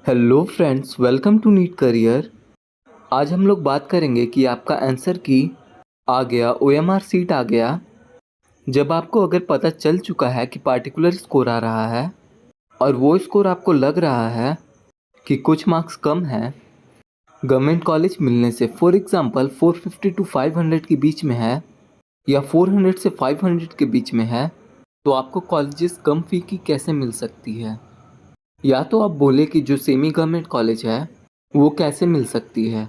Hello friends, welcome to NEET career. आज हम लोग बात करेंगे कि आपका आंसर की आ गया, ओएमआर सीट आ गया। जब आपको अगर पता चल चुका है कि पार्टिकुलर स्कोर आ रहा है और वो स्कोर आपको लग रहा है कि कुछ मार्क्स कम है गवर्नमेंट कॉलेज मिलने से, फॉर एग्जांपल 450 टू 500 के बीच में है या 400 से 500 के बीच में है, तो आपको कॉलेजेस कम फ़ी की कैसे मिल सकती है। या तो आप बोले कि जो सेमी गवर्नमेंट कॉलेज है वो कैसे मिल सकती है।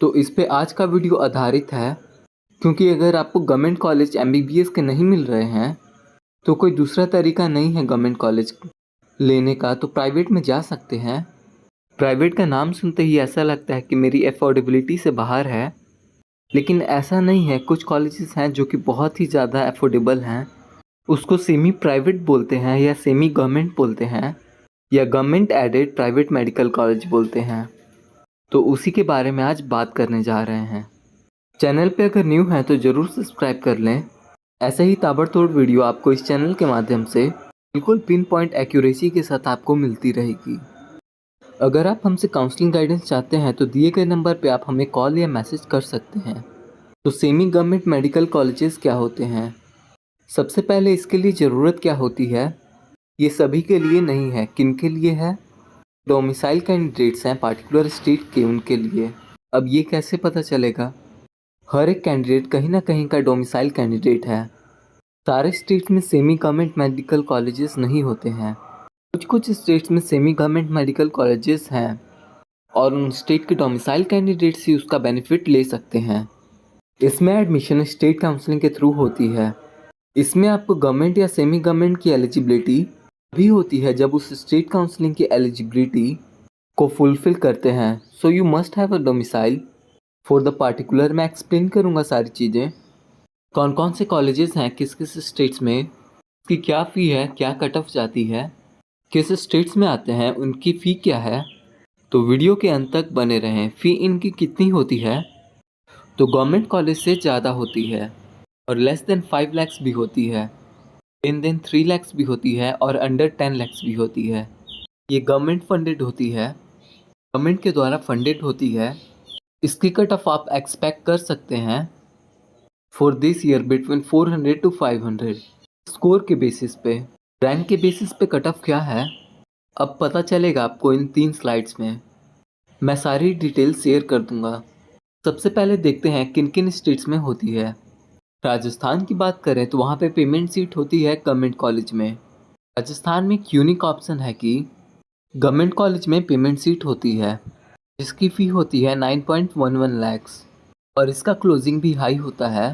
तो इस पे आज का वीडियो आधारित है, क्योंकि अगर आपको गवर्नमेंट कॉलेज एमबीबीएस के नहीं मिल रहे हैं तो कोई दूसरा तरीका नहीं है गवर्नमेंट कॉलेज लेने का, तो प्राइवेट में जा सकते हैं। प्राइवेट का नाम सुनते ही ऐसा लगता है कि मेरी अफोर्डेबिलिटी से बाहर है, लेकिन ऐसा नहीं है। कुछ कॉलेजेस हैं जो कि बहुत ही ज़्यादा अफोर्डेबल हैं, उसको सेमी प्राइवेट बोलते हैं या सेमी गवर्नमेंट बोलते हैं या government aided private medical college बोलते हैं। तो उसी के बारे में आज बात करने जा रहे हैं। चैनल पे अगर न्यू हैं तो ज़रूर सब्सक्राइब कर लें। ऐसे ही ताबड़तोड़ वीडियो आपको इस चैनल के माध्यम से बिल्कुल पिन पॉइंट एक्यूरेसी के साथ आपको मिलती रहेगी। अगर आप हमसे काउंसलिंग गाइडेंस चाहते हैं तो दिए गए नंबर पे आप हमें कॉल या मैसेज कर सकते हैं। तो सेमी गवर्नमेंट मेडिकल कॉलेजेस क्या होते हैं? सबसे पहले इसके लिए ज़रूरत क्या होती है? ये सभी के लिए नहीं है। किन के लिए है? डोमिसाइल कैंडिडेट्स हैं पार्टिकुलर स्टेट के, उनके लिए। अब ये कैसे पता चलेगा? हर एक कैंडिडेट कहीं ना कहीं का डोमिसाइल कैंडिडेट है। सारे स्टेट्स में सेमी गवर्नमेंट मेडिकल कॉलेजेस नहीं होते हैं। कुछ कुछ स्टेट्स में सेमी गवर्नमेंट मेडिकल कॉलेजेस हैं और उन स्टेट के डोमिसाइल कैंडिडेट्स ही उसका बेनिफिट ले सकते हैं। इसमें एडमिशन स्टेट काउंसलिंग के थ्रू होती है। इसमें आपको गवर्नमेंट या सेमी गवर्नमेंट की एलिजिबिलिटी भी होती है जब उस स्टेट काउंसलिंग की एलिजिबिलिटी को फुलफिल करते हैं। So you must have a domicile for the particular. मैं एक्सप्लेन करूँगा सारी चीज़ें, कौन कौन से कॉलेजेस हैं किस किस स्टेट्स में, उसकी क्या फ़ी है, क्या कट ऑफ जाती है, किस स्टेट्स में आते हैं, उनकी फ़ी क्या है। तो वीडियो के अंत तक बने रहें। फ़ी इनकी कितनी होती है? तो गवर्नमेंट कॉलेज से ज़्यादा होती है और लेस देन 5 lakhs भी होती है, इन देन 3 lakhs भी होती है और अंडर 10 lakhs भी होती है। ये गवर्नमेंट फंडेड होती है, गवर्नमेंट के द्वारा फंडेड होती है। इसकी कट ऑफ आप एक्सपेक्ट कर सकते हैं for this year between 400 to 500 score के बेसिस पे। रैंक के बेसिस पे कट ऑफ क्या है अब पता चलेगा आपको इन 3 स्लाइड्स में। मैं सारी डिटेल शेयर कर दूंगा। सबसे पहले देखते हैं किन किन स्टेट्स में होती है। राजस्थान की बात करें तो वहाँ पे पेमेंट सीट होती है गवर्नमेंट कॉलेज में। राजस्थान में एक यूनिक ऑप्शन है कि गवर्नमेंट कॉलेज में पेमेंट सीट होती है जिसकी फ़ी होती है 9.11 lakhs और इसका क्लोजिंग भी हाई होता है।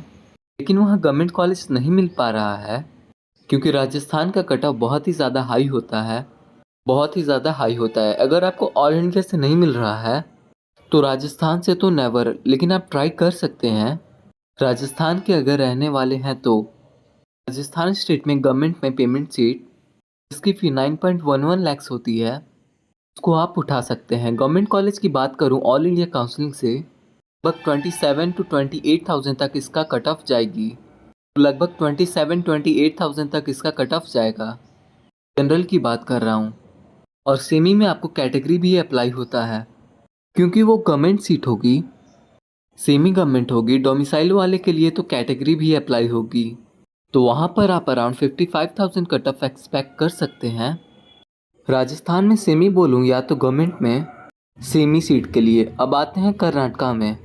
लेकिन वहाँ गवर्नमेंट कॉलेज नहीं मिल पा रहा है क्योंकि राजस्थान का कट ऑफ बहुत ही ज़्यादा हाई होता है, बहुत ही ज़्यादा हाई होता है। अगर आपको ऑल इंडिया से नहीं मिल रहा है तो राजस्थान से तो नेवर, लेकिन आप ट्राई कर सकते हैं। राजस्थान के अगर रहने वाले हैं तो राजस्थान स्टेट में गवर्नमेंट में पेमेंट सीट जिसकी फ़ी 9.11 lakhs होती है उसको आप उठा सकते हैं। गवर्नमेंट कॉलेज की बात करूं ऑल इंडिया काउंसलिंग से लगभग 27 टू 28,000 तक इसका कट ऑफ जाएगी। तो लगभग 27-28,000 तक इसका कट ऑफ जाएगा। जनरल की बात कर रहा हूँ। और सेमी में आपको कैटेगरी भी अप्लाई होता है क्योंकि वो गवर्नमेंट सीट होगी, सेमी गवर्नमेंट होगी। डोमिसाइल वाले के लिए तो कैटेगरी भी अप्लाई होगी, तो वहाँ पर आप अराउंड 55,000 कट ऑफ एक्सपेक्ट कर सकते हैं। राजस्थान में सेमी बोलूँ या तो गवर्नमेंट में सेमी सीट के लिए। अब आते हैं कर्नाटका में।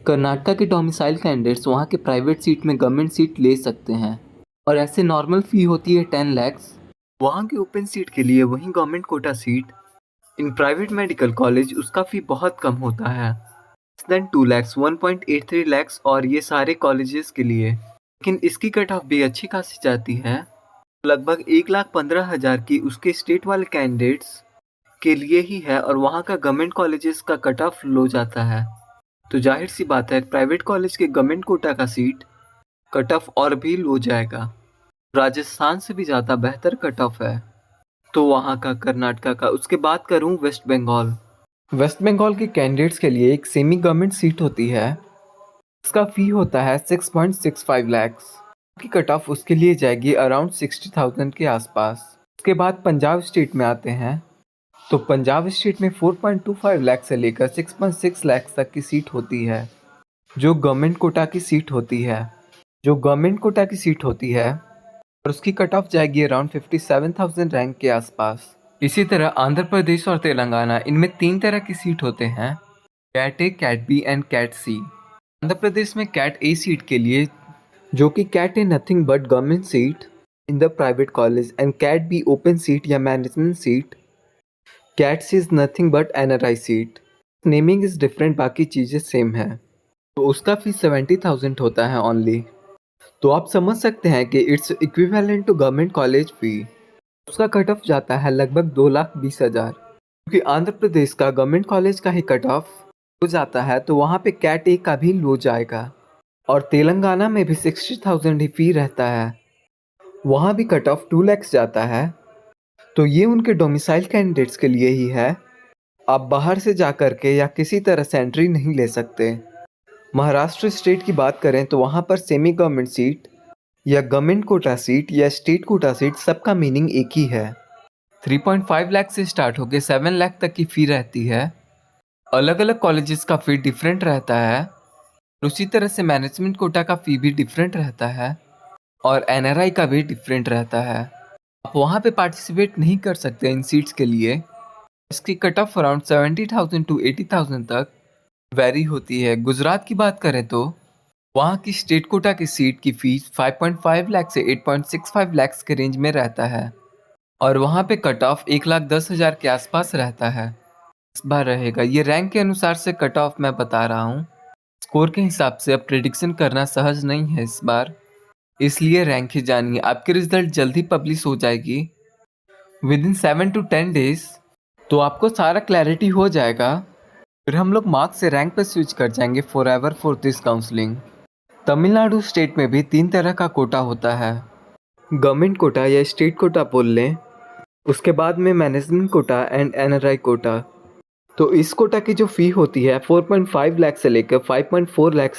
कर्नाटका के डोमिसाइल कैंडिडेट्स वहाँ के प्राइवेट सीट में गवर्नमेंट सीट ले सकते हैं और ऐसे नॉर्मल फ़ी होती है 10 lakhs। वहाँ के ओपन सीट के लिए वहीं government quota seat in private medical college उसका फ़ी बहुत कम होता है, देन 2 lakhs 1.83 lakhs और ये सारे कॉलेजेस के लिए। लेकिन इसकी कट ऑफ भी अच्छी खासी जाती है, लगभग 1,15,000 की उसके स्टेट वाले कैंडिडेट्स के लिए ही है और वहाँ का गवर्नमेंट कॉलेजेस का कट ऑफ लो जाता है। तो जाहिर सी बात है प्राइवेट कॉलेज के गवर्नमेंट कोटा का सीट कट ऑफ और भी लो जाएगा। राजस्थान से भी ज़्यादा बेहतर कट ऑफ है तो वहाँ का कर्नाटका का। उसके बाद करूँ वेस्ट बंगाल। वेस्ट बंगाल के कैंडिडेट्स के लिए एक सेमी गवर्नमेंट सीट होती है, इसका फ़ी होता है 6.65 lakhs की कट ऑफ उसके लिए जाएगी अराउंड 60,000 के आसपास। उसके बाद पंजाब स्टेट में आते हैं तो पंजाब स्टेट में 4.25 लाख से लेकर 6.6 लाख तक की सीट होती है जो गवर्नमेंट कोटा की सीट होती है और उसकी कट ऑफ जाएगी अराउंड 57,000 रैंक के आसपास। इसी तरह आंध्र प्रदेश और तेलंगाना, इनमें 3 तरह की सीट होते हैं, cat A, cat B and cat C. Andhra Pradesh में कैट ए सीट के लिए, जो कि cat A nothing but government seat in the private college, and cat B open seat या management seat, cat C is nothing but NRI seat. Naming is different, बाकी चीज़ें same है। तो उसका फीस 70,000 होता है ओनली। तो आप समझ सकते हैं कि it's equivalent to government college fee. उसका कट ऑफ जाता है लगभग 2,20,000, क्योंकि आंध्र प्रदेश का गवर्नमेंट कॉलेज का ही कट ऑफ हो जाता है, तो वहाँ पे कैट ए का भी लो जाएगा। और तेलंगाना में भी 60,000 ही फी रहता है, वहाँ भी कट ऑफ 2 लाख जाता है। तो ये उनके डोमिसाइल कैंडिडेट्स के लिए ही है, आप बाहर से जा कर के या किसी तरह से एंट्री नहीं ले सकते। महाराष्ट्र स्टेट की बात करें तो वहाँ पर सेमी गवर्नमेंट सीट या गवर्नमेंट कोटा सीट या स्टेट कोटा सीट, सबका मीनिंग एक ही है। 3.5 लाख से स्टार्ट होकर 7 लाख तक की फ़ी रहती है। अलग अलग कॉलेजेस का फ़ी डिफरेंट रहता है। उसी तरह से मैनेजमेंट कोटा का फ़ी भी डिफरेंट रहता है और एनआरआई का भी डिफरेंट रहता है। आप वहाँ पे पार्टिसिपेट नहीं कर सकते इन सीट्स के लिए। इसकी कट ऑफ अराउंड 70,000 टू 80,000 तक वेरी होती है। गुजरात की बात करें तो वहाँ की स्टेट कोटा की सीट की फीस 5.5 लाख से 8.65 लाख के रेंज में रहता है और वहाँ पे कट ऑफ 1,10,000 के आसपास रहता है। इस बार रहेगा, ये रैंक के अनुसार से कट ऑफ मैं बता रहा हूँ। स्कोर के हिसाब से अब प्रेडिक्शन करना सहज नहीं है इस बार, इसलिए रैंक ही जानिए। आपकी रिजल्ट जल्दी पब्लिश हो जाएगी विद इन 7 to 10 डेज, तो आपको सारा क्लैरिटी हो जाएगा। फिर हम लोग मार्क्स से रैंक पर स्विच कर जाएंगे for ever for this counselling. Tamil Nadu state में भी 3 तरह का कोटा होता है, गवर्नमेंट कोटा या स्टेट कोटा बोल लें, उसके बाद में management quota and NRI quota. तो इस कोटा की जो फ़ी होती है 4.5 लाख से लेकर 5.4 लाख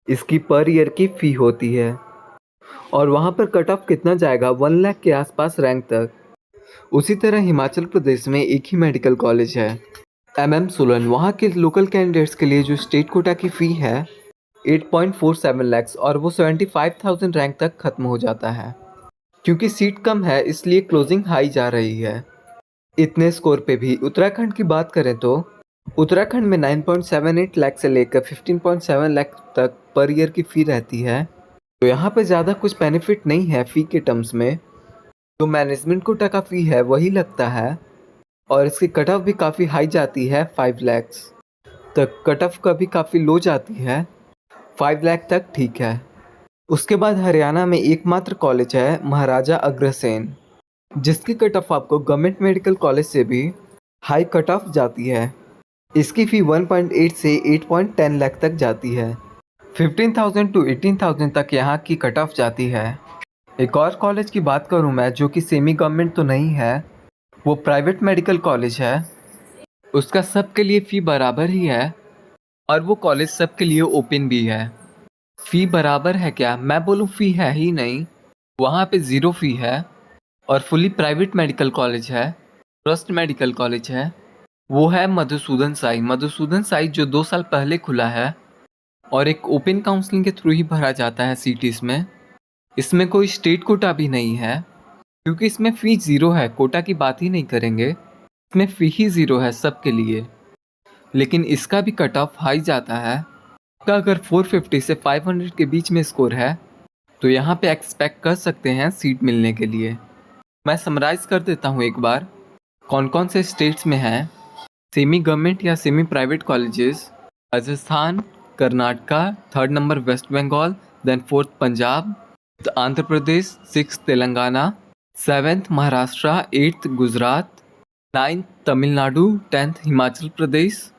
इसकी पर ईयर की फ़ी होती है और वहाँ पर कट ऑफ कितना जाएगा 1 लाख के आसपास रैंक तक। उसी तरह हिमाचल प्रदेश में एक ही मेडिकल कॉलेज है, MM सोलन। वहाँ के लोकल कैंडिडेट्स के लिए जो स्टेट कोटा की फ़ी है 8.47 लाख और वो 75,000 रैंक तक ख़त्म हो जाता है। क्योंकि सीट कम है इसलिए क्लोजिंग हाई जा रही है। इतने स्कोर पे भी उत्तराखंड की बात करें तो उत्तराखंड में 9.78 लाख से लेकर 15.7 लाख तक पर ईयर की फ़ी रहती है। तो यहाँ पे ज़्यादा कुछ बेनिफिट नहीं है फ़ी के टर्म्स में। जो मैनेजमेंट कोटा का फ़ी है वही लगता है और इसकी कट ऑफ भी काफ़ी हाई जाती है 5 लाख तक। कट ऑफ का भी काफ़ी लो जाती है, 5 लाख तक ठीक है। उसके बाद हरियाणा में एकमात्र कॉलेज है महाराजा अग्रसेन, जिसकी कट ऑफ आपको गवर्नमेंट मेडिकल कॉलेज से भी हाई कट ऑफ जाती है। इसकी फ़ी 1.8 से 8.10 लाख तक जाती है। 15,000 टू 18,000 तक यहाँ की कट ऑफ जाती है। एक और कॉलेज की बात करूँ मैं, जो कि सेमी गवर्नमेंट तो नहीं है, वो प्राइवेट मेडिकल कॉलेज है। उसका सबके लिए फ़ी बराबर ही है और वो कॉलेज सबके लिए ओपन भी है। फ़ी बराबर है क्या, मैं बोलूँ फ़ी है ही नहीं, वहाँ पे ज़ीरो फ़ी है और फुली प्राइवेट मेडिकल कॉलेज है, ट्रस्ट मेडिकल कॉलेज है। वो है मधुसूदन साई जो 2 साल पहले खुला है और एक ओपन काउंसलिंग के थ्रू ही भरा जाता है सीट। इसमें कोई स्टेट कोटा भी नहीं है क्योंकि इसमें फ़ी ज़ीरो है। कोटा की बात ही नहीं करेंगे, इसमें फ़ी ही ज़ीरो है सबके लिए। लेकिन इसका भी कट ऑफ हाई जाता है। इसका अगर 450 से 500 के बीच में स्कोर है तो यहाँ पे एक्सपेक्ट कर सकते हैं सीट मिलने के लिए। मैं समराइज़ कर देता हूँ एक बार कौन कौन से स्टेट्स में हैं सेमी गवर्नमेंट या semi private colleges. Rajasthan, Karnataka, 3rd number West Bengal, then 4th Punjab, Andhra Pradesh, 6th Telangana, 7th Maharashtra, 8th Gujarat, 9th Tamil Nadu, 10th Himachal Pradesh,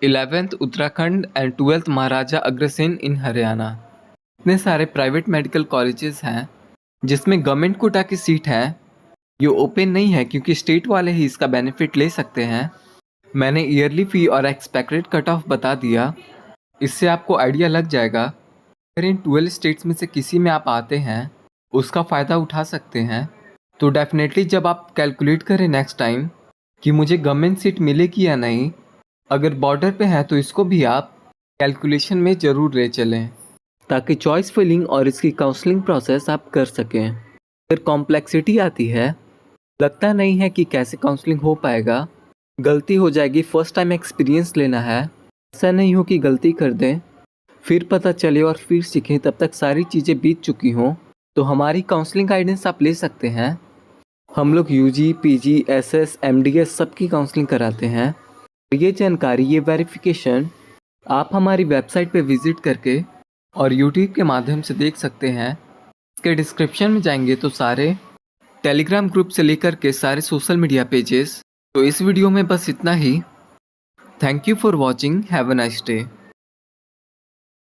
11th Uttarakhand and 12th Maharaja Agrasen in Haryana. इतने सारे प्राइवेट मेडिकल कॉलेजेस हैं जिसमें गवर्नमेंट कोटा की सीट है। ये ओपन नहीं है क्योंकि स्टेट वाले ही इसका बेनिफिट ले सकते हैं। मैंने ईयरली फ़ी और एक्सपेक्टेड कट ऑफ बता दिया, इससे आपको आइडिया लग जाएगा। अगर इन 12 स्टेट्स में से किसी में आप आते हैं उसका फ़ायदा उठा सकते हैं। तो डेफिनेटली जब आप कैलकुलेट करें नेक्स्ट टाइम कि मुझे गवर्नमेंट सीट मिलेगी या नहीं। अगर बॉर्डर पे है तो इसको भी आप कैलकुलेशन में ज़रूर ले चलें, ताकि चॉइस फिलिंग और इसकी काउंसलिंग प्रोसेस आप कर सकें। फिर कॉम्प्लेक्सिटी आती है, लगता नहीं है कि कैसे काउंसलिंग हो पाएगा, गलती हो जाएगी, फर्स्ट टाइम एक्सपीरियंस लेना है, ऐसा नहीं हो कि गलती कर दें फिर पता चले और फिर सीखें, तब तक सारी चीज़ें बीत चुकी हों। तो हमारी काउंसलिंग गाइडेंस आप ले सकते हैं। हम लोग यूजी, पीजी, एसएस, एमडीएस सबकी काउंसलिंग कराते हैं। ये जानकारी, ये वेरिफिकेशन आप हमारी वेबसाइट पे विज़िट करके और यूट्यूब के माध्यम से देख सकते हैं। इसके डिस्क्रिप्शन में जाएंगे तो सारे टेलीग्राम ग्रुप से लेकर के सारे सोशल मीडिया पेजेस। तो इस वीडियो में बस इतना ही। Thank you for watching, have a nice day.